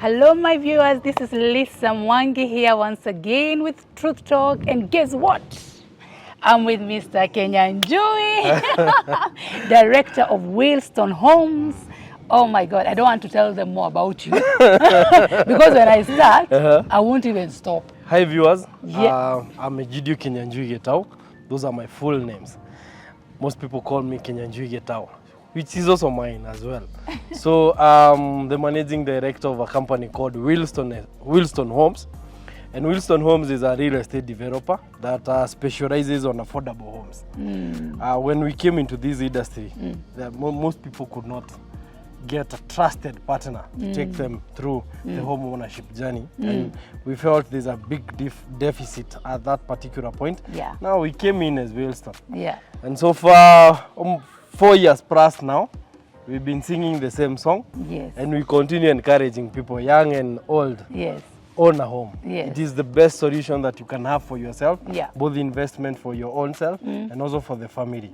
Hello my viewers, this is Lisah Mwangi here once again with Truth Talk, and guess what? I'm with Mr. Kenyanjui, Director of Wilston Homes. Oh my God, I don't want to tell them more about you because when I start, I won't even stop. Hi viewers, Yeah. I'm Egidio Kenyanjui Getao. Those are my full names. Most people call me Kenyanjui Getao, which is also mine as well. So I'm the managing director of a company called Wilston Homes. And Wilston Homes is a real estate developer that specializes on affordable homes. When we came into this industry, most people could not get a trusted partner to take them through the home ownership journey. And we felt there's a big deficit at that particular point. Yeah. Now we came in as Wilston. Yeah. And so far, 4 years plus now, we've been singing the same song. Yes. And we continue encouraging people, young and old, Yes. own a home. Yes. It is the best solution that you can have for yourself, Yeah. both investment for your own self and also for the family.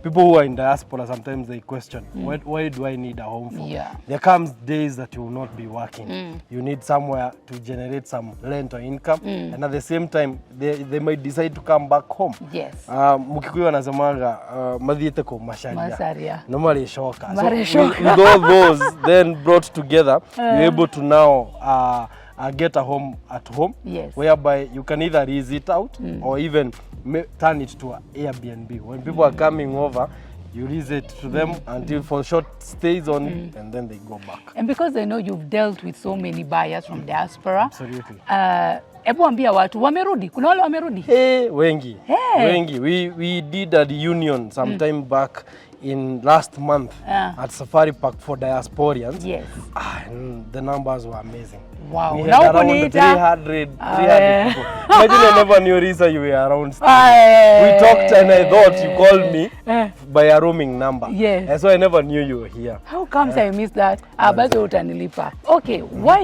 People who are in diaspora, sometimes they question, why do I need a home for? Yeah. There comes days that you will not be working. You need somewhere to generate some rent or income, and at the same time, they might decide to come back home. Yes. Mukikuyu wanasemaga madhiete ko masharia. Masaria. Normally shoka. So Mareshoka. with all those then brought together, you're able to now get a home at home, Yes. whereby you can either lease it out or even turn it to an Airbnb. When people are coming over, you lease it to them until for short stays only, and then they go back. And because I know you've dealt with so many buyers from diaspora, Absolutely. Hebu ambia watu wamerudi, kuna wale wamerudi? Hey, wengi. Hey. Wengi. We did a reunion sometime back in last month at Safari Park for diasporians. Yes. And the numbers were amazing. Wow. We Now had around Bonita. 300 people. Imagine I never knew, Lisah, you were around still. We We talked and I thought you called me by a roaming number. Yes. And so I never knew you were here. How comes I missed that? Bado utanilipa. Okay, why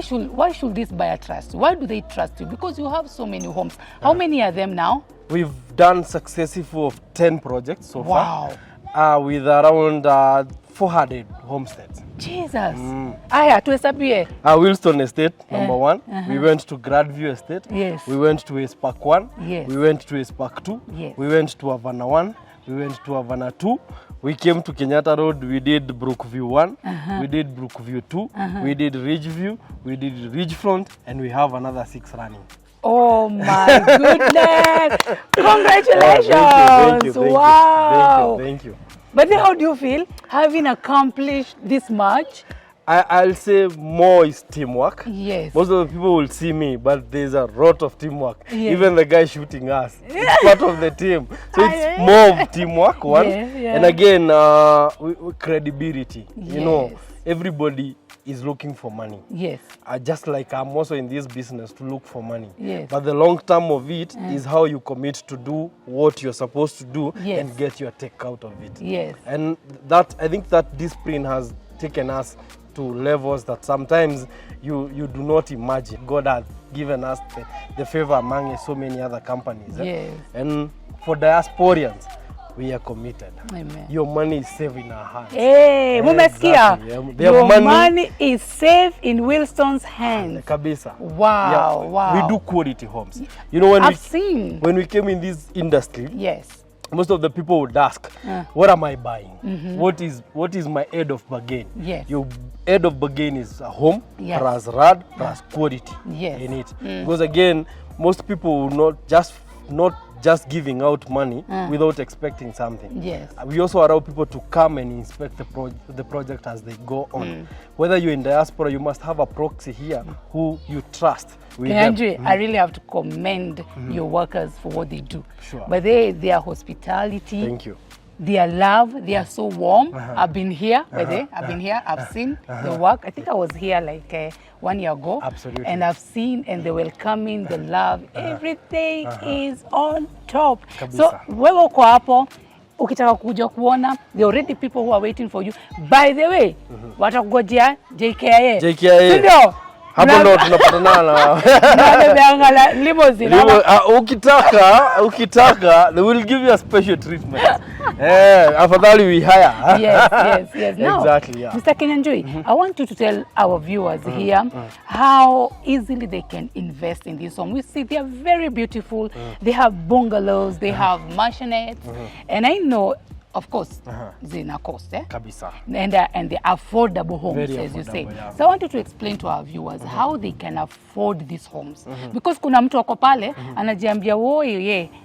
should this buyer trust you? Why do they trust you? Because you have so many homes. How many are them now? We've done successful of 10 projects so Wow. far, with around 400 homesteads. Jesus. Aya, tuhesabie. Wilston Estate, number 1. We went to Gradview Estate. Yes. We went to Espark 1. Yes. We went to Espark 2. Yes. We went to Havana 1. We went to Havana 2. We came to Kenyatta Road. We did Brookview 1. We did Brookview 2. We did Ridgeview. We did Ridgefront. And we have another 6 running. Oh my goodness. Congratulations. Thank you. Wow. Thank you. But then how do you feel having accomplished this much? I'll say more is teamwork. Yes. Most of the people will see me, but there's a lot of teamwork. Yes. Even the guy shooting us, it's part of the team. So it's more of teamwork, one. Yeah. And again, credibility. You know, Yes. everybody is looking for money. Yes. Just like I'm also in this business to look for money. Yes. But the long term of it is how you commit to do what you're supposed to do Yes. and get your take out of it. Yes. And that, I think that discipline has taken us to levels that sometimes you do not imagine. God has given us the favor among so many other companies. Yes. And for diasporians, we are committed. Amen. Your money is safe in our hands. Hey, mumesikia? Exactly. Their Your money is safe in Wilston's hands. Kabisa. Wow, Yeah. wow. We do quality homes. You know, I've seen. when we came in this industry, Yes. most of the people would ask, what am I buying? What is my head of bargain? Yes. Your head of bargain is a home, Yes. plus rad, plus quality Yes. in it. Because again, most people will not just giving out money without expecting something. Yes. We also allow people to come and inspect the project as they go on. Whether you're in diaspora, you must have a proxy here who you trust. Kenyanjui, I really have to commend your workers for what they do. Sure. But their hospitality, Thank you. their love, they are so warm. I've been here, I've been here, I've seen the work. I think I was here like 1 year ago. Absolutely. And I've seen, and the welcoming, the love, everything is on top. Kabisa. So wewe uko hapo, ukitaka kuja kuona, there are already people who are waiting for you. By the way, watakugojea JKIA. JKIA. Sindio? Hapo ndo tunapatana na Nabeangala limousine. Ukitaka they will give you a special treatment. Afadhali we hire. Yes. Now, exactly, yeah. Mr. Kenyanjui, I want you to tell our viewers here how easily they can invest in this home. We see they are very beautiful. They have bungalows, they have mansionettes, and I know, of course, zina cost, Kabisa. And the affordable homes, Very as you say. yeah. So I want you to explain to our viewers how they can afford these homes. Because kuna mtu wako pale, anajiambia,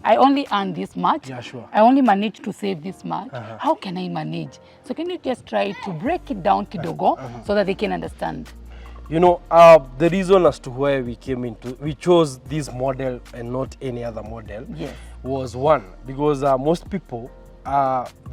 I only earn this much. Yeah, sure. I only manage to save this much. How can I manage? So can you just try to break it down kidogo so that they can understand? You know, the reason as to why we chose this model and not any other model was one, because most people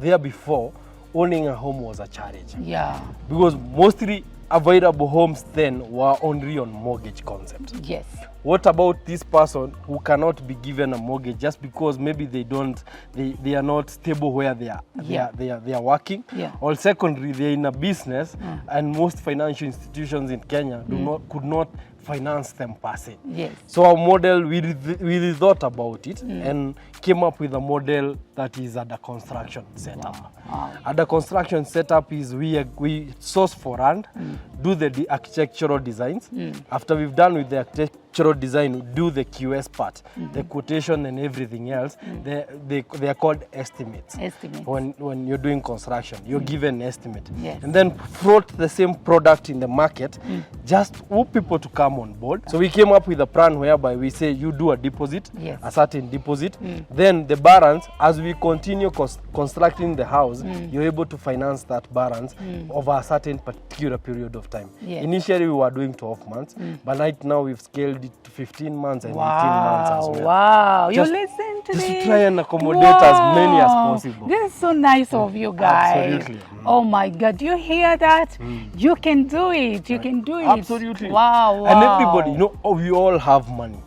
there before, owning a home was a challenge. Yeah. Because mostly available homes then were only on mortgage concept. Yes. What about this person who cannot be given a mortgage just because maybe they are not stable where they are working? Yeah. Or secondly, they are in a business, and most financial institutions in Kenya could not finance them per se. Yes. So our model, we thought about it and came up with a model that is at the construction setup. Wow. At the construction setup is we source for land, do the architectural designs. After we've done with the architectural design, we do the QS part, the quotation and everything else. They are called estimates. When you're doing construction, you're given an estimate. Yes. And then float the same product in the market, just for people to come on board. So we came up with a plan whereby we say you do a deposit, a certain deposit. Then the balance, as we continue constructing the house, you're able to finance that balance over a certain particular period of time. Yes. Initially we were doing 12 months, but right now we've scaled it to 15 months and 18 months as well. Wow, you Just- listen to Just this. to try and accommodate as many as possible. This is so nice of you guys. Absolutely. Oh my God, do you hear that? You can do it. You can do it. Absolutely. Wow. And everybody, you know, we all have money.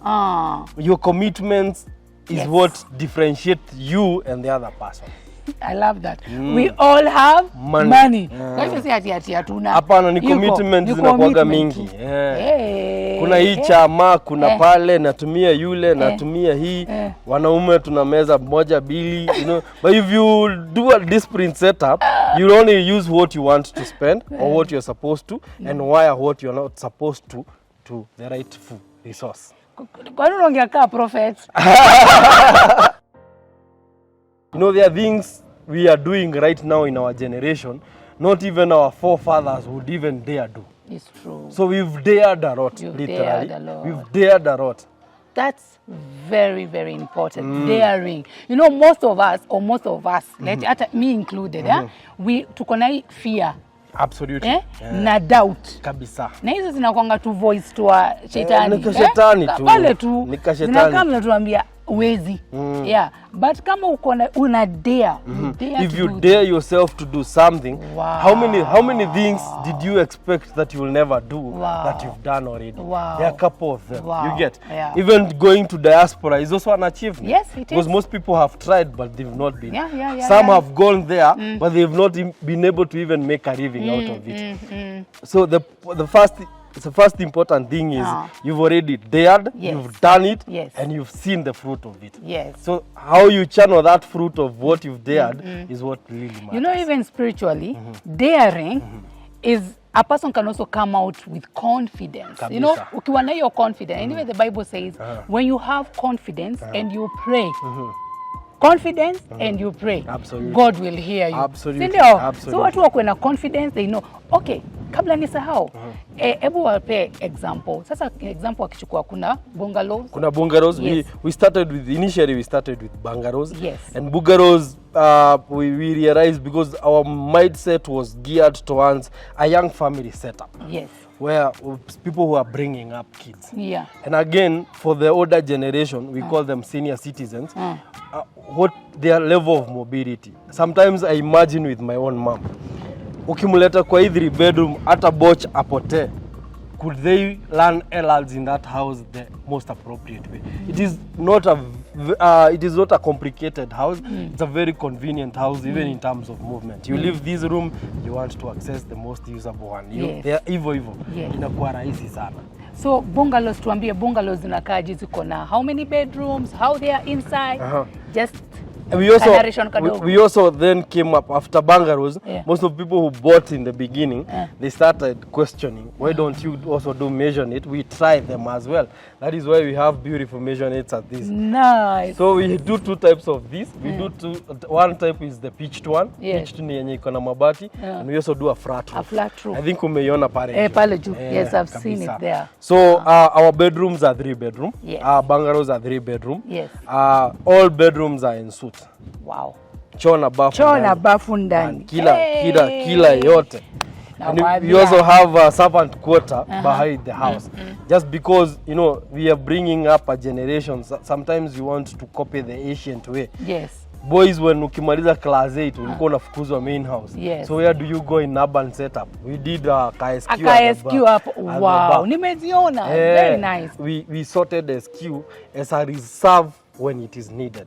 Your commitments is what differentiates you and the other person. I love that. We all have money. Kwa hivyo si ati hatuna. Hapana, ni commitment zinakuwaga mingi. Kuna hii chama, kuna pale, natumia yule, natumia hii. Wanaume tunameza moja bili, you know. But if you do a disciplined setup, you only use what you want to spend or what you're supposed to and wire what you're not supposed to the rightful resource. Kwa nini unaongea kama prophet? You know, there are things we are doing right now in our generation, not even our forefathers would even dare do. It's true. So we've dared a lot, You've literally. dared a lot. We've dared a lot. That's very, very important. Daring. You know, most of us, me included, we tuko na hii fear. Absolutely. Na doubt. Kabisa. Na hizo zinakuanga tu voice tu wa shetani. Nika shetani tu. Pale tu. Nika shetani. Zinakaa mnatuambia uwezi. Yeah. But kama una dare, if you dare yourself to do something, how many things did you expect that you will never do that you've done already? There are a couple of them. You get. Even going to diaspora is also an achievement. Yes, it is. Because most people have tried but they've not been. Some have gone there but they've not been able to even make a living out of it. So the first important thing is you've already dared, you've done it, and you've seen the fruit of it. Yes. So how you channel that fruit of what you've dared is what really matters. You know, even spiritually, daring is a person can also come out with confidence. Kabisa. You know, ukiwa na hiyo confidence. Anyway, the Bible says, when you have confidence and you pray, confidence and you pray, God will hear you. Absolutely. So watu wako na confidence, they know, okay, kabla nisahau, hebu wape example. Sasa example wakichukua kuna bungalows. Kuna bungalows. Yes. Initially we started with bungalows. Yes. And bungalows, we realized because our mindset was geared towards a young family setup. Yes. Where people who are bringing up kids. Yeah. And again, for the older generation, we call them senior citizens, what their level of mobility. Sometimes I imagine with my own mom, ukimuleta kwa hii 3 bedroom, hata boch apote, could they learn LLs in that house the most appropriate way? It is not a complicated house. It's a very convenient house, even in terms of movement. You leave this room, you want to access the most usable one. They are hivyo. Inakuwa rahisi sana. So bungalows, tuambie bungalows zinakaaje, ziko na how many bedrooms, how they are inside? Just we also then came up after bungalows. Most of the people who bought in the beginning, they started questioning, why don't you also do Maisonette? We try them as well. That is why we have beautiful Maisonettes at this. Nice. So we do two types of this. We do one type is the pitched one. Pitched ni yenye iko na mabati. And we also do a flat roof. A flat roof. I think umeiona pale. Pale juu. Yes, I've seen it there. So our bedrooms are 3-bedroom. Yes. Our bungalows are 3-bedroom. Yes. All bedrooms are en suite. Wow. Choo na bafu ndani. Kila yote. And we also have a servant quarter behind the house. Just because, you know, we are bringing up a generation. Sometimes you want to copy the ancient way. Yes. Boys, when ukimaliza class 8, ulikuwa unafukuzwa main house. Yes. So where do you go in urban setup? We did a KSQ up. Wow. Nimeziona. Very nice. We sorted the SQ as a reserve when it is needed.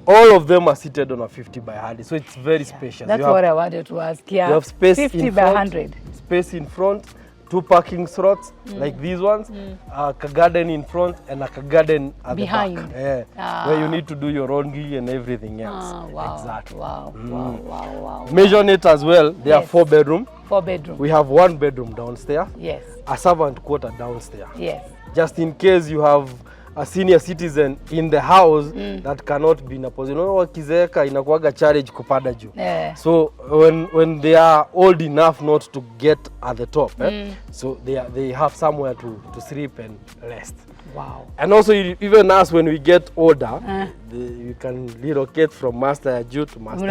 All of them are seated on a 50 by 100, so it's very spacious. That's what I wanted to ask. Yeah, you have space 50 by 100. Space in front, 2 parking slots like these ones, a garden in front and a garden at behind. The back. Where you need to do your laundry and everything else. Wow. Exactly. Wow. Maisonette as well. They are 4-bedroom. 4-bedroom. We have 1 bedroom downstairs. Yes. A servant quarter downstairs. Yes. Just in case you have a senior citizen in the house that cannot be in a position. You know, wakizeeka inakuwaga challenge kupanda juu. So when they are old enough not to get at the top, so they have somewhere to sleep and rest. Wow. And also even us when we get older, you can relocate from master Juu to master.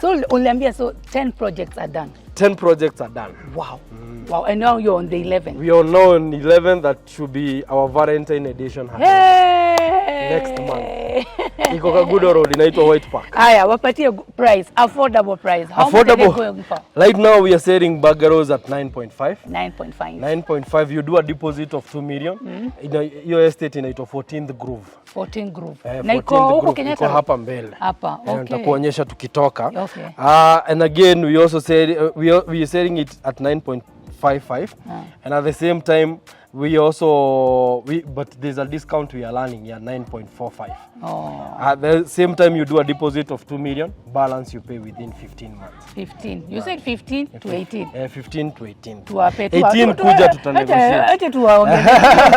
So uliambia, so 10 projects are done. 10 projects are done. Wow. Wow. And now you're on the 11th. We are now on 11th. That should be our Valentine edition. Next month. Iko Kagudo Road inaitwa White Park. Aya, wapatie price, affordable price. How much are they going for? Right now we are selling bungalows at 9.5. 9.5. 9.5. You do a deposit of 2 million. Your estate inaitwa 14th Groove. 14th Groove. Na iko huko Kenyatta. Iko hapa mbele. Hapa. Okay. Nitakuonyesha tukitoka. Okay. And again we also said we are selling it at 9.55. And at the same time but there's a discount we are running here, 9.45. At the same time you do a deposit of 2 million, balance you pay within 15 months. 15. You said 15 to 18. 15 to 18. 18 kuja tutanegotiate. Acha tuwaongeze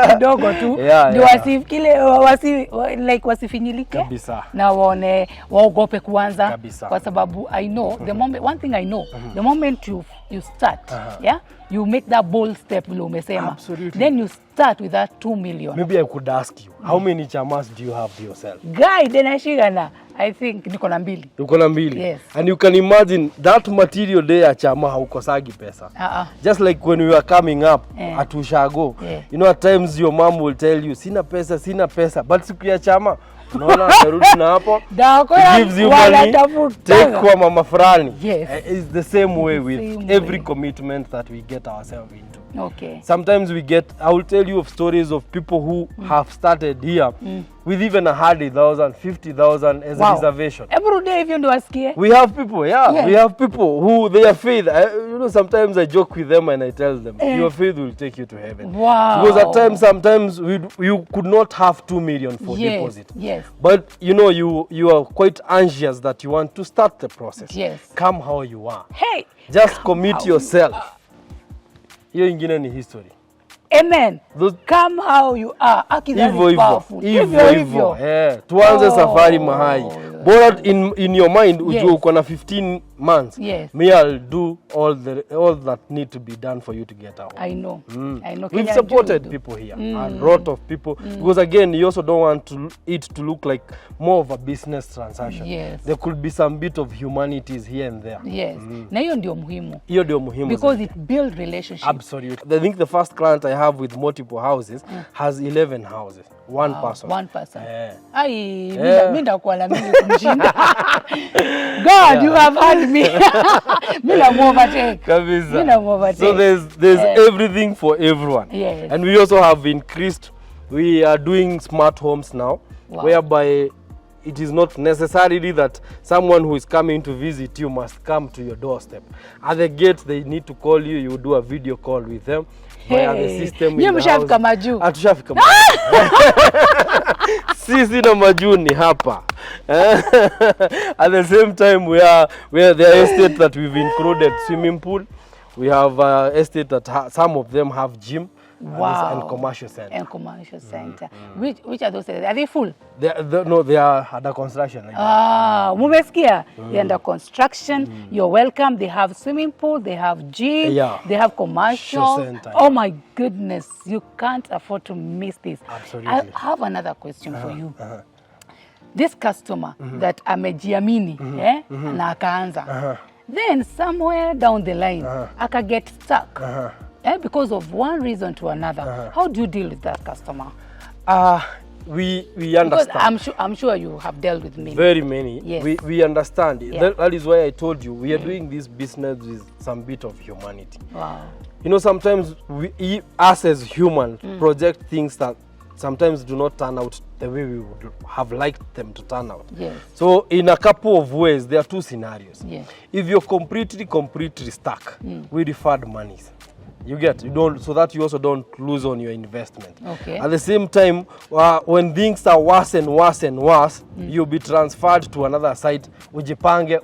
kidogo tu. Ndio wasifinyilike. Kabisa. Na waogope kuanza kwa sababu I know the moment, one thing I know, the moment you start, you make that bold step vile umesema. Absolutely. Then you start with that 2 million. Maybe I could ask you, how many chamas do you have yourself? Guy, denashigana. I think niko na 2. Uko na 2. Yes. And you can imagine that material day ya chama haukosagi pesa. Just like when we were coming up at Ushago. You know, at times your mom will tell you, sina pesa. But siku ya chama, unaona atarudi na hapo. Gives you money. Take kwa mama fulani. Yes. It's the same way with every commitment that we get ourselves into. Okay. Sometimes I will tell you of stories of people who have started here with even 100,000, 50,000 as a reservation. Every day if you do ask. We have people, we have people who their faith, sometimes I joke with them and I tell them, your faith will take you to heaven. Wow. Because at times, sometimes you could not have 2 million for deposit. Yes. But you are quite anxious that you want to start the process. Yes. Come how you are. Hey. Just commit yourself. Hiyo ingine ni history. Amen. Come how you are. Hivyo. Tuanze safari mahali. Bora in your mind ujue uko na 15 months. Yes. Me I'll do all that need to be done for you to get out. I know. We've supported people here. A lot of people. Because again, you also don't want it to look like more of a business transaction. Yes. There could be some bit of humanities here and there. Yes. Na hiyo ndio muhimu. Hiyo ndio muhimu. Because it builds relationships. Absolutely. I think the first client I have with multiple houses has 11 houses. One person. Mimi ndakuwa na mimi kumshinda. God, you have had me. Mimi na overtake. So there's everything for everyone. Yes. And we also have increased. We are doing smart homes now, whereby it is not necessarily that someone who is coming to visit you must come to your doorstep. At the gate, they need to call you. You do a video call with them via the system in the house. Hatushafika majuu. Sisi na majuu ni hapa. At the same time, we are the estate that we've included swimming pool. We have estate that some of them have gym. Wow. And commercial center. And commercial center. Which are those? Are they full? No, they are under construction. Mumesikia? They're under construction. You're welcome. They have swimming pool. They have gym. Yeah. They have commercial. Center. Oh my goodness. You can't afford to miss this. Absolutely. I have another question for you. This customer that amejiamini na akaanza. Then somewhere down the line, aka get stuck. Because of one reason to another. How do you deal with that customer? We understand. Because I'm sure you have dealt with many. Very many. Yes. We understand. Yeah. That is why I told you we are doing this business with some bit of humanity. Wow. You know, sometimes us as humans project things that sometimes do not turn out the way we would have liked them to turn out. Yes. So in a couple of ways, there are two scenarios. Yes. If you're completely stuck, we deferred monies. You don't, so that you also don't lose on your investment. Okay. At the same time, when things are worse and worse and worse, you'll be transferred to another site, ujipange,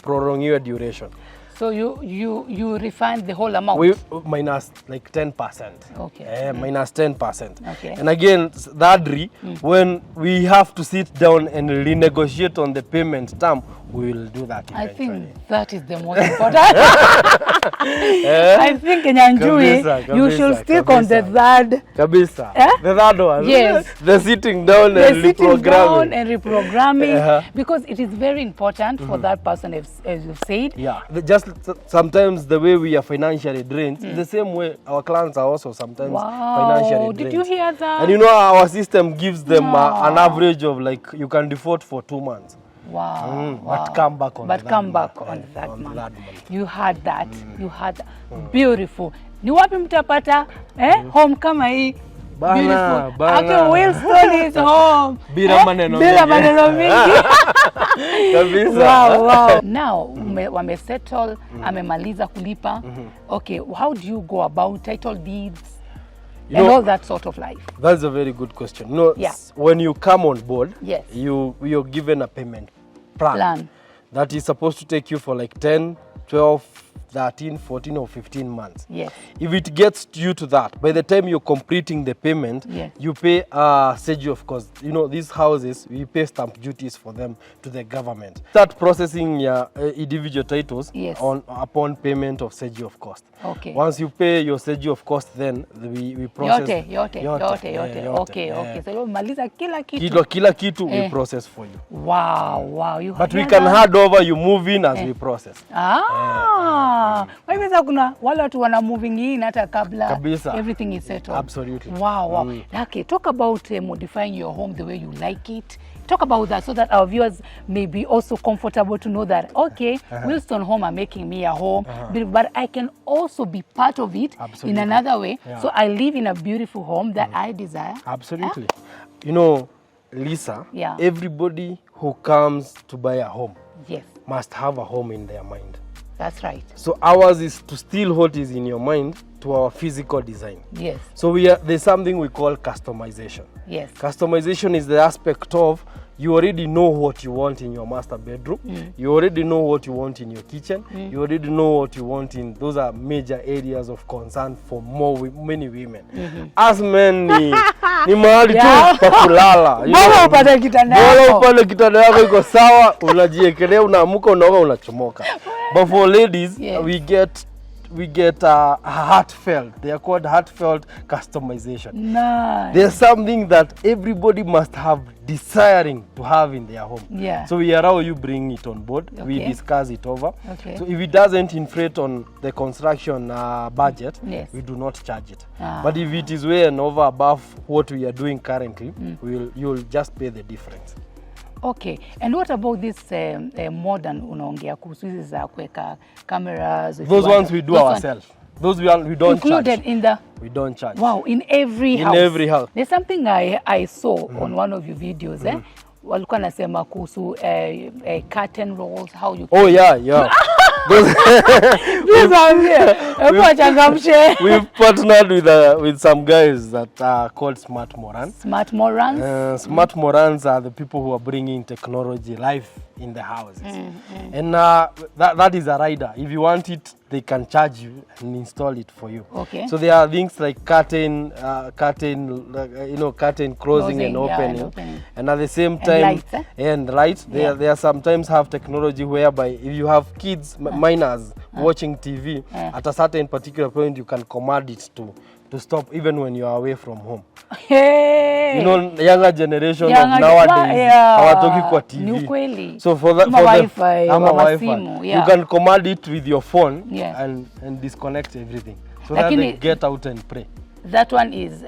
prolong your duration. So you refund the whole amount? We minus like 10%. Okay. Minus 10%. Okay. And again, thirdly, when we have to sit down and renegotiate on the payment term, we will do that eventually. I think that is the most important. I think in Nyanjui, you should stick on the third. Kabisa. The third one. Yes. The sitting down and reprogramming. Because it is very important for that person, as you've said. Yeah. Just sometimes the way we are financially drained, the same way our clients are also sometimes financially drained. Did you hear that? And you know, our system gives them an average of like, you can default for 2 months. Wow. But come back on that month. You had that. You had that. Beautiful. Ni wapi mtapata home kama hii? Beautiful. After Wilston is home. Bila maneno mingi. Kabisa. Wow. Now, wame settle, amemaliza kulipa. Okay, how do you go about title deeds? And all that sort of life. That's a very good question. You know, when you come on board, yes, you're given a payment plan that is supposed to take you for like 10, 12, 13, 14 or 15 months. Yes. If it gets you to that, by the time you're completing the payment, you pay a schedule of cost. You know, these houses, we pay stamp duties for them to the government. Start processing your individual titles upon payment of schedule of cost. Okay. Once you pay your schedule of cost, then we process. Yote. Okay. So maliza kila kitu we process for you. Wow. But we can hand over, you move in as we process. Kwa hivyo kuna wale watu wana moving in hata kabla kabisa, everything is settled. Absolutely. Wow. Okay, talk about modifying your home the way you like it. Talk about that so that our viewers may be also comfortable to know that, okay, Wilston Home are making me a home, but I can also be part of it in another way. So I live in a beautiful home that I desire. Absolutely. You know, Lisa, everybody who comes to buy a home must have a home in their mind. That's right. So ours is to steal what is in your mind to our physical design. Yes. So there's something we call customization. Yes. Customization is the aspect of you already know what you want in your master bedroom. You already know what you want in your kitchen. You already know what you want in, those are major areas of concern for many women. As men ni mahali tu pa kulala. Bora upate kitanda yako. Bora upate kitanda yako iko sawa, unajiekelea, unaamuka, unaoga, unachomoka. But for ladies, we get heartfelt. They are called heartfelt customization. Nice. There's something that everybody must have desiring to have in their home. Yeah. So we allow you bring it on board. We discuss it over. Okay. So if it doesn't inflate on the construction budget, we do not charge it. But if it is way and over above what we are doing currently, you'll just pay the difference. Okay. And what about this modern unaongea kuhusu hizi za kuweka cameras? Those ones we do ourselves. Those we don't included charge. In the... We don't charge. Wow, in every house. In every house. There's something I saw on one of your videos. walikuwa nasema kuhusu curtain rolls, how you Oh yeah. We've partnered with some guys that are called Smart Morans. Smart Morans? Smart Morans are the people who are bringing technology live in the houses. And that is a rider. If you want it, they can charge you and install it for you. Okay. So there are things like curtain closing and opening. And at the same time, and lights. They are sometimes have technology whereby if you have kids, minors, watching TV, at a certain particular point you can command it to stop even when you are away from home. Hey. You know, younger generation of nowadays hawatoki kwa TV. So for that, you can command it with your phone and disconnect everything. So that they get out and pray. That one is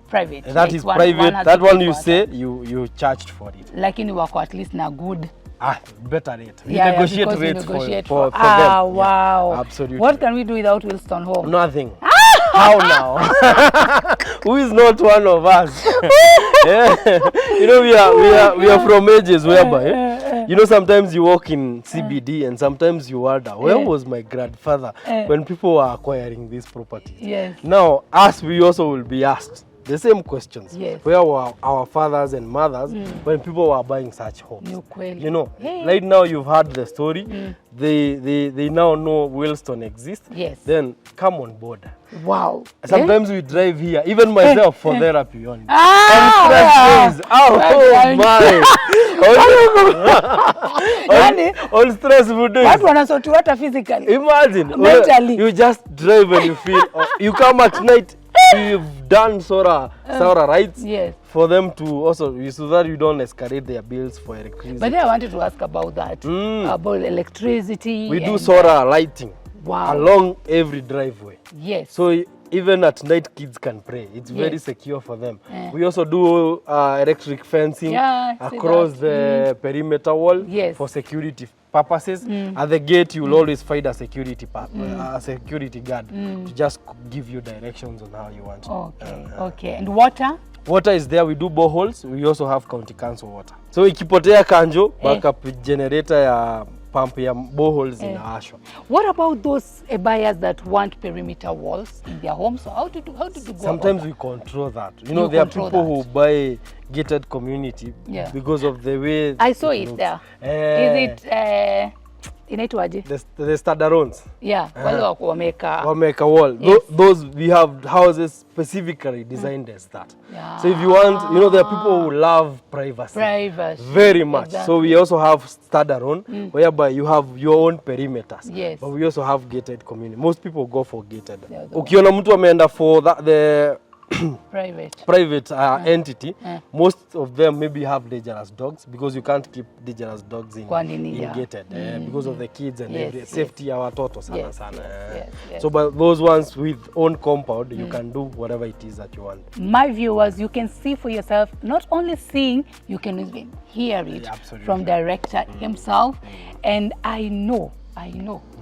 private. That is private. That one you say you charged for it. Lakini wako at least na good. Better rate. We negotiate rates for them. Wow. Absolutely. What can we do without Wilston home? Nothing. How now? Who is not one of us? You know, we are from ages whereby, you know, sometimes you walk in CBD and sometimes you wonder, where was my grandfather when people were acquiring these properties? Yes. Now, we also will be asked the same questions. Yes. Where were our fathers and mothers when people were buying such homes? You know, right now you've heard the story. They now know Wilston exists. Yes. Then come on board. Wow. Sometimes we drive here, even myself, for therapy only. On stressful days. Watu wanasotu hata physically. Imagine. Mentally. You just drive and you feel, you come at night, you've done Sora rights for them to also, so that you don't escalate their bills for electricity. But I wanted to ask about that, about electricity. We do solar lighting along every driveway. Yes. So even at night, kids can pray. It's very secure for them. We also do electric fencing across the perimeter wall for security purposes. At the gate, you will always find a security guard to just give you directions on how you want. Okay. And water? Water is there. We do boreholes. We also have county council water. So ikipotea kanjo, backup generator ya pump ya boreholes inaashwa. What about those buyers that want perimeter walls in their homes? So how to do go? Sometimes we control that. You know, there are people who buy gated community because of the way I saw it there. Is it inaitwaje? The Stadarons. Wale wameka wall. Those we have houses specifically designed as that. So if you want, you know, there are people who love privacy. Very much. Exactly. So we also have Stadaron whereby you have your own perimeters. Yes. But we also have gated community. Most people go for gated. Ukiona mtu ameenda for the private entity, most of them maybe have dangerous dogs because you can't keep dangerous dogs in gated because of the kids and safety ya watoto sana. So but those ones with own compound, you can do whatever it is that you want. My viewers, you can see for yourself, not only seeing, you can even hear it from director himself. And I know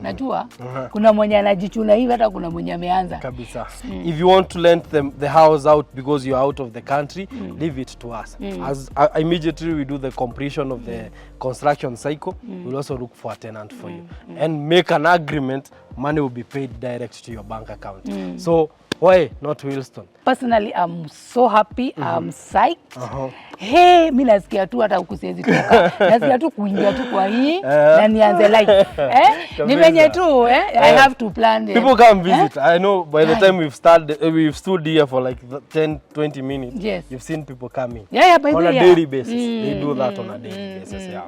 najua kuna mwenye anajichuna hivi, hata kuna mwenye ameanza kabisa. If you want to lend the house out because you are out of the country, leave it to us. As immediately we do the completion of the construction cycle, we'll also look for a tenant for you and make an agreement. Money will be paid direct to your bank account. So why not Wilston? Personally, I'm so happy. I'm psyched. Hey, mimi nasikia tu hata ukusiezi toka. Nasikia tu kuingia tu kwa hii na nianze life. Ni venye tu I have to plan. People come visit. I know by the time we've stood here for like 10-20 minutes. Yes. You've seen people coming. On a daily basis. They do that on a daily basis.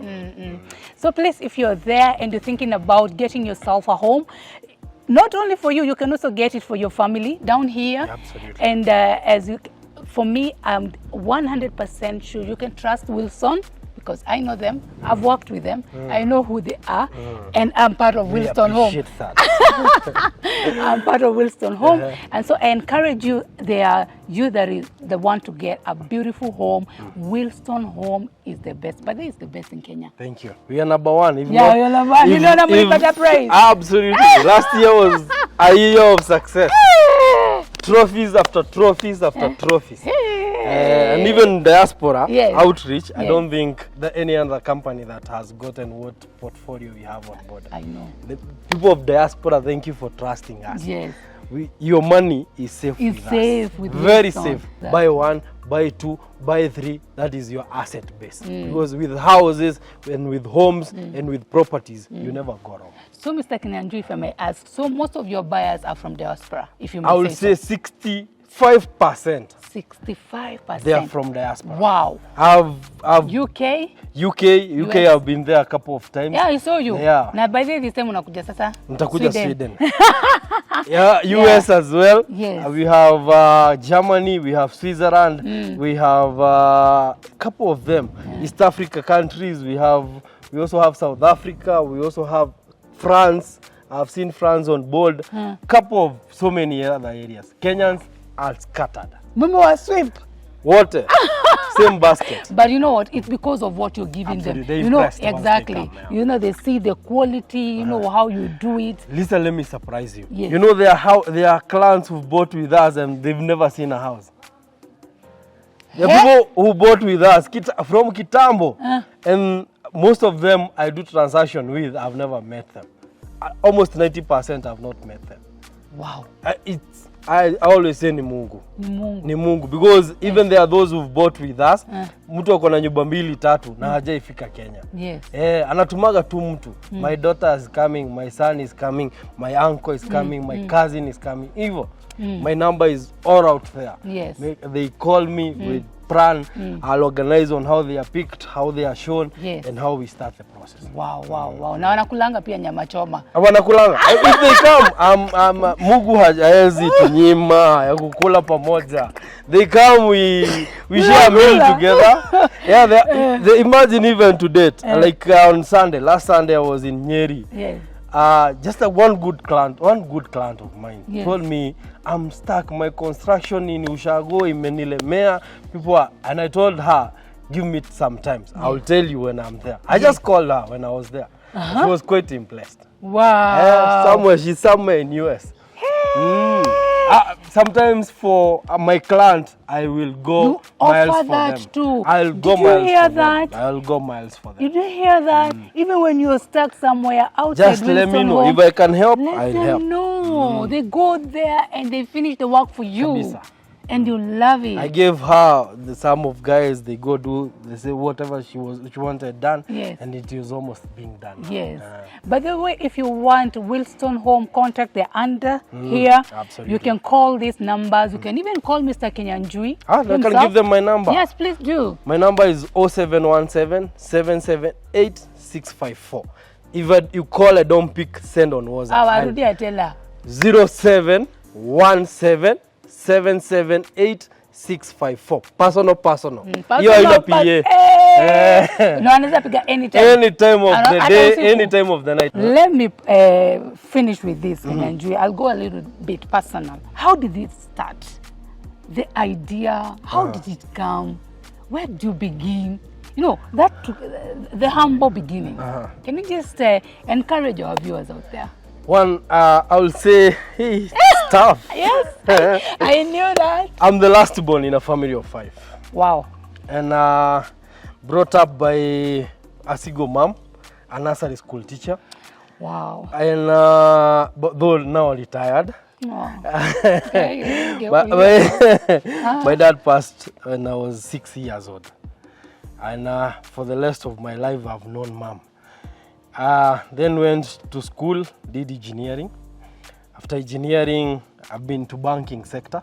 So please, if you're there and you're thinking about getting yourself a home, not only for you, you can also get it for your family down here. Absolutely. And for me, I'm 100% sure you can trust Wilston because I know them. I've worked with them. I know who they are, and I'm part of Wilston Home. I'm part of Wilston Home, and so I encourage you. That is the one to get a beautiful home. Wilston Home is the best, but it is the best in Kenya. Thank you. We are number one. You're number one. You don't have any better praise. Absolutely. Last year was a year of success. Trophies after trophies after trophies. And even diaspora outreach, I don't think that any other company that has gotten what portfolio we have on board. I know. The people of diaspora, thank you for trusting us. Yes. Your money is safe with us. Very safe. Buy one, buy two, buy three. That is your asset base. Because with houses and with homes and with properties, you never go wrong. So, Mr. Kenyanjui, if I may ask, so most of your buyers are from diaspora, if you may I will say 65%. 65%. They are from diaspora. Wow. I've UK, I've been there a couple of times. Yeah, I saw you. Yeah. Na by the way, this time unakuja sasa. Nitakuja Sweden. Yeah, US as well. Yes. We have Germany, we have Switzerland, we have a couple of them. East Africa countries, we also have South Africa, we also have France. I've seen France on board. Couple of so many other areas. Kenyans are scattered. Mama was sweep. Water. Same basket. But you know what? It's because of what you're giving them. They're you know, exactly. Come, you know, they see the quality, you know, how you do it. Listen, let me surprise you. Yes. You know, there are clients who bought with us and they've never seen a house. There are people who bought with us from Kitambo. And most of them I do transaction with, I've never met them. Almost 90% I've not met them. Wow. I always say ni Mungu. Ni Mungu. Because even there are those who've bought with us. Mtu ako na nyumba 2-3 na hajaifika Kenya. Yes. Anatumaga tu mtu. My daughter is coming, my son is coming, my uncle is coming, my cousin is coming. Hivyo. My number is all out there. Yes. They call me with plan. I'll organize on how they are picked, how they are shown, and how we start the process. Wow. Na wanakulanga pia nyama choma. Wanakulanga. If they come, Mungu hajaezi tunyima ya kukula pamoja. They come, we share a meal together. Yeah, they imagine even to date. Like on Sunday, last Sunday I was in Nyeri. Yes. Just one good client of mine told me, I'm stuck, my construction in Ushago, imenilemea, and I told her, give me some time. I'll tell you when I'm there. I just called her when I was there. She was quite impressed. Wow. She's somewhere in US. Sometimes for my client, I will go miles for them. Too. I'll go miles for them. You didn't hear that? Even when you're stuck somewhere outside just let me know. If I can help, I'll help. Let them know. They go there and they finish the work for you. Kabisa. And you love it. I gave her some of guys, they go do, they say whatever she wanted done, and it is almost being done. Yes. By the way, if you want Wilston home contact, they're under here. Absolutely. You can call these numbers. You can even call Mr. Kenyanjui. I can give them my number. Yes, please do. My number is 0717-778-654. If you call, I don't pick, send on WhatsApp. I tell her. 0717-778-654. Personal. Hiyo haina PA. No, anaweza piga anytime. Any time of the day, any time of the night. Let me finish with this, Kenyanjui. I'll go a little bit personal. How did it start? The idea, how did it come? Where do you begin? You know, that took the humble beginning. Can you just encourage our viewers out there? One, I will say, hey, it's tough. Yes, I knew that. I'm the last born in a family of 5. Wow. And brought up by a single mom, a nursery school teacher. Wow. And but though now retired. My dad passed when I was 6 years old. And for the rest of my life, I've known mom. Then went to school, did engineering. After engineering, I've been to banking sector.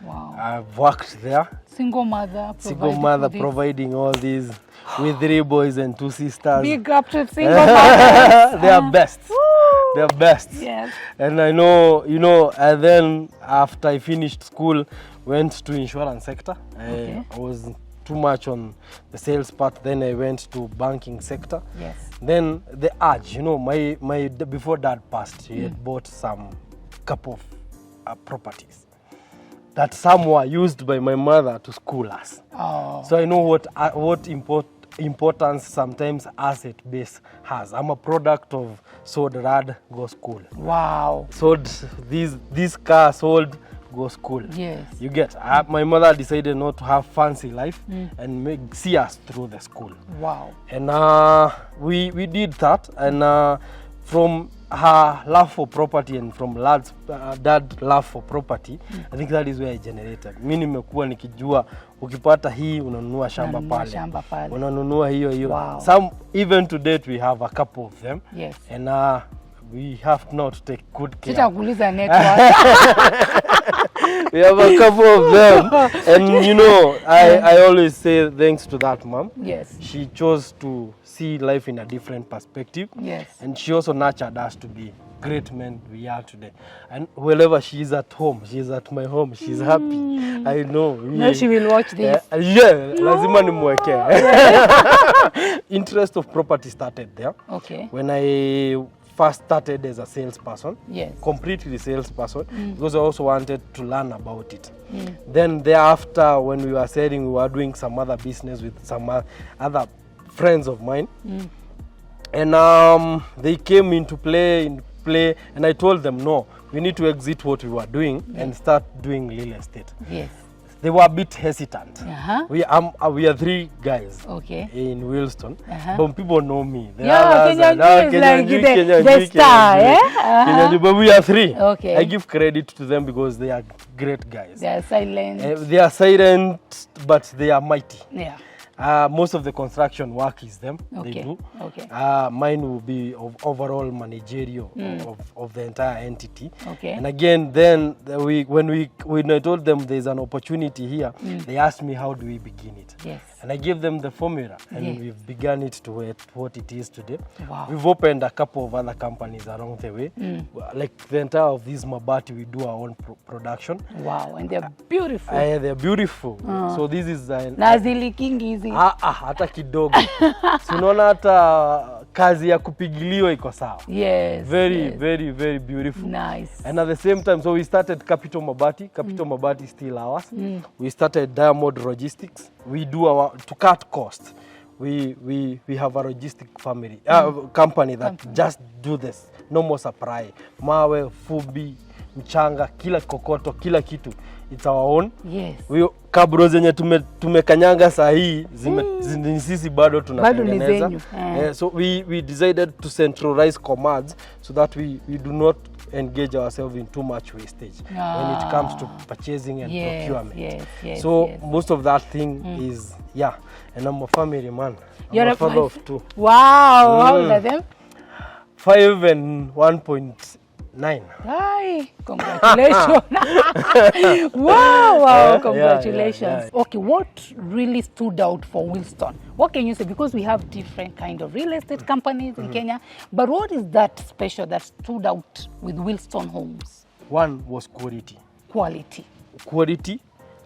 Wow. I've worked there. Single mother providing all these with 3 boys and 2 sisters. Big up to single mothers. They are best. They are best. Yes. And I know, and then after I finished school, went to insurance sector. I was too much on the sales part. Then I went to banking sector. Yes. Then the urge, my before dad passed, he had bought some couple of properties that some were used by my mother to school us. Oh. So I know what importance sometimes asset base has. I'm a product of sold rad go school. Wow. Sold this car sold go school. Yes. You get. My mother decided not to have fancy life and see us through the school. Wow. And we did that, and from her love for property and from dad love for property, I think that is where I generated. Mimi nimekuwa nikijua ukipata hii unanunua shamba pale. Unanunua hiyo. Wow. Some even to date we have a couple of them. Yes. And we have now to take good care. Sitakuuliza network. We have a couple of them, and you know, I always say thanks to that mom. Yes. She chose to see life in a different perspective. Yes. And she also nurtured us to be great men we are today. And wherever she is at home, she is at my home, she's happy. I know. Now she will watch this. Yeah, lazima nimweke. Interest of property started there. Okay. When I first started as a salesperson. Yes. Completely salesperson, because I also wanted to learn about it. Then thereafter, when we were selling, we were doing some other business with some other friends of mine. And they came into play, and I told them, no, we need to exit what we were doing and start doing real estate. Yes. They were a bit hesitant. We are 3 guys in Wilston, but people know me. Kenya is like the star, eh? But we are 3. Okay. I give credit to them because they are great guys. They are silent. They are silent, but they are mighty. Yeah. Most of the construction work is them. Okay. They do. Okay. Mine will be of overall managerial of the entire entity. Okay. And again, then when I told them there's an opportunity here, they asked me how do we begin it. Yes. And I gave them the formula, and we've begun it to what it is today. Wow. We've opened a couple of other companies along the way. Like the entire of this Mabati, we do our own production. Wow, and they're beautiful. They're beautiful. So this is Nazili King easy. hata kidogo. Unaona hata kazi ya kupigiliwa iko sawa. Yes. Very beautiful. Nice. And at the same time, so we started Capital Mabati. Capital Mabati is still ours. We started Diamond Logistics. We do to cut costs. We have a logistic company that just do this. No more supply. Mawe, fubi, mchanga, kila kokoto, kila kitu. It's our own. Yes. Kabro zenye tumekanyanga saa hii sisi bado tunatengeneza. So we decided to centralize commands so that we do not engage ourselves in too much wastage when it comes to purchasing and procurement. So most of that thing is and I'm a family man. I'm a father of 2. Wow, how old are them? 5 and 1.9. Hi, congratulations. Wow, congratulations. Okay, what really stood out for Wilston? What can you say? Because we have different kind of real estate companies in Kenya, but what is that special that stood out with Wilston Homes? One was quality. Quality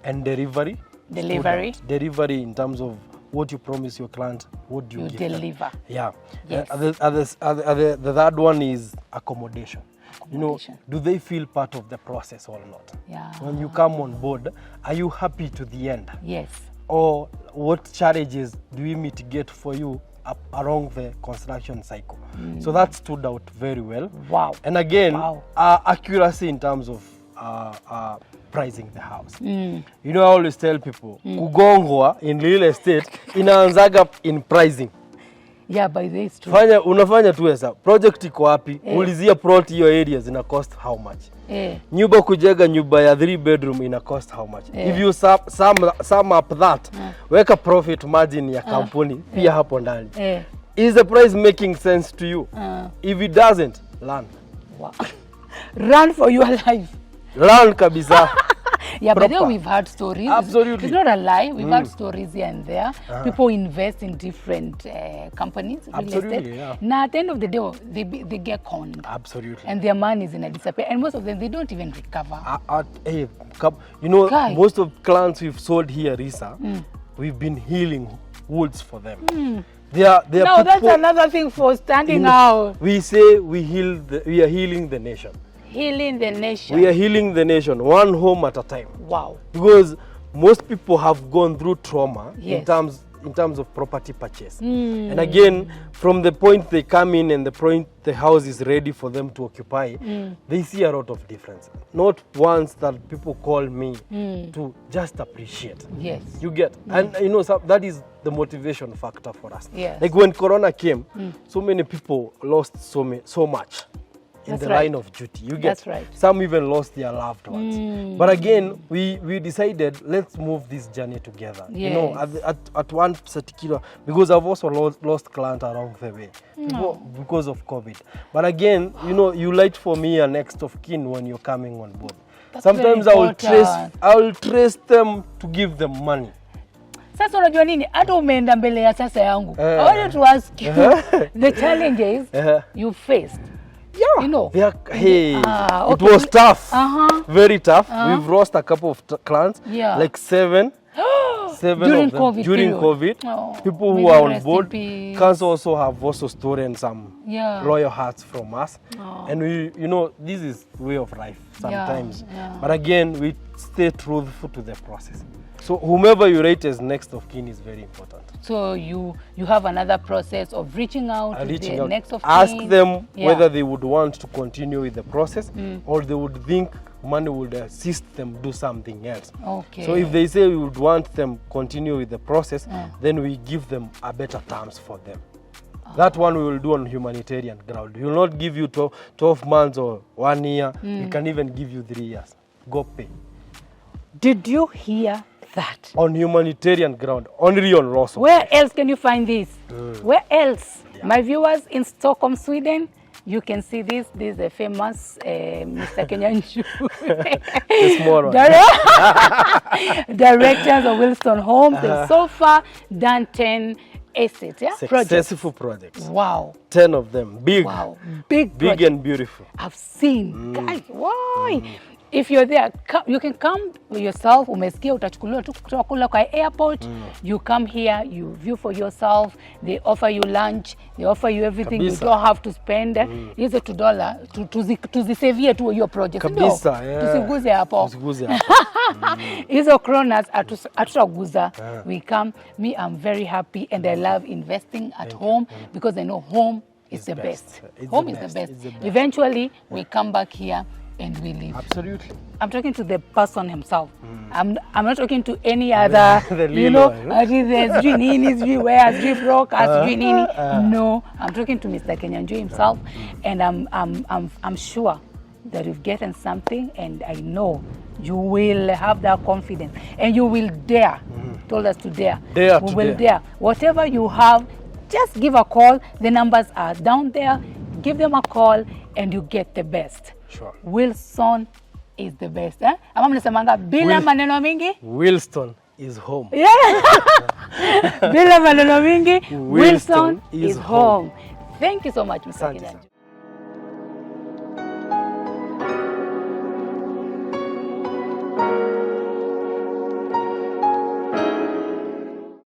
and delivery. Delivery in terms of what you promise your client, what do you give deliver. Them. Yeah. Yes. The third one is accommodation. You know, do they feel part of the process or not? Yeah. When you come on board, are you happy to the end? Yes. Or what challenges do we mitigate for you along the construction cycle? So that stood out very well. Wow. And again, accuracy in terms of pricing the house. You know, I always tell people, kugongwa in real estate inaanzaga in pricing. Yeah, by the way, it's true. Unafanya tu hesabu. Project iko wapi? Ulizia plot hiyo area zina cost how much? Nyumba kujenga nyumba ya 3 bedroom ina cost how much? If you sum up that, weka profit margin ya kampuni pia hapo ndani. Is the price making sense to you? If it doesn't, run. Wow. Run for your life. Run kabisa. Yeah, but then we've heard stories. Absolutely. It's not a lie. We've heard stories here and there. People invest in different companies, real estate. Yeah. Now, at the end of the day, they get conned. Absolutely. And their money is in a disappear. And most of them, they don't even recover. You know, most of clients we've sold here, Risa, we've been healing woods for them. They are no, that's another thing for standing out. We say we are healing the nation. Healing the nation. We are healing the nation, one home at a time. Wow. Because most people have gone through trauma in terms, in terms of property purchase. And again, from the point they come in and the point the house is ready for them to occupy, they see a lot of difference. Not once that people call me to just appreciate. Yes. You get, and you know, that is the motivation factor for us. Yes. Like when Corona came, so many people lost so much in That's the right. line of duty. You get, That's right. some even lost their loved ones. But again, we decided, let's move this journey together. Yes. You know, at one particular, because I've also lost clients along the way because of COVID. But again, you know, you light for me a next of kin when you're coming on board. That's Sometimes I will trace them to give them money. Sasa unajua nini? Hata umeenda mbele ya sasa yangu. I wanted to ask you the challenges you faced. Yeah, you know. Okay. It okay. was tough. Very tough. We've lost a couple of clients. Yeah. Like seven during of them COVID during period. COVID. Oh, people who are on board. Cancer also have also stolen some loyal hearts from us. And we, you know, this is way of life sometimes. But again, we stay truthful to the process. So whomever you rate as next of kin is very important. So you have another process of reaching out to the next of kin. Ask them whether they would want to continue with the process or they would think money would assist them do something else. Okay. So if they say we would want them continue with the process, then we give them a better terms for them. That one we will do on humanitarian ground. We will not give you 12 months or 1 year. We can even give you 3 years. Go pay. Did you hear that? On humanitarian ground, only on loss of Where life. else can you find this? Where else? Yeah. My viewers in Stockholm, Sweden, you can see this. This is a famous Mr. Kenyanju. The small one. Directors of Wilston Homes. They've so far done 10 assets, Successful projects. Wow. 10 of them. Big. Wow. Big and beautiful. I've seen. Guys, why? If you're there, you can come yourself. Umesikia utachukuliwa tu kutoka kule kwa airport. You come here, you view for yourself. They offer you lunch. They offer you everything. Kabisa. You don't have to spend hizo $2 tuzisavie tu hiyo project. Kabisa, Tusiguze hapo. Tusiguze hapo. Hizo kronas hatutaguza. We come. Me, I'm very happy and I love investing at home because I know home is the best. Home is the best. Eventually, we come back here and we live. Absolutely. I'm talking to the person himself. I'm not talking to any other, you know, no, I'm talking to Mr. Kenyanju himself, and I'm sure that you've gotten something, and I know you will have that confidence, and you will dare. Told us to dare. We will dare. Whatever you have, just give a call. The numbers are down there. Give them a call, and you get the best. Sure. Wilson is the best. Ama mnasemanga bila maneno mingi? Wilston is home. Yeah. Bila maneno mingi, Wilston is home. Thank you so much, Mr. Kenyanju.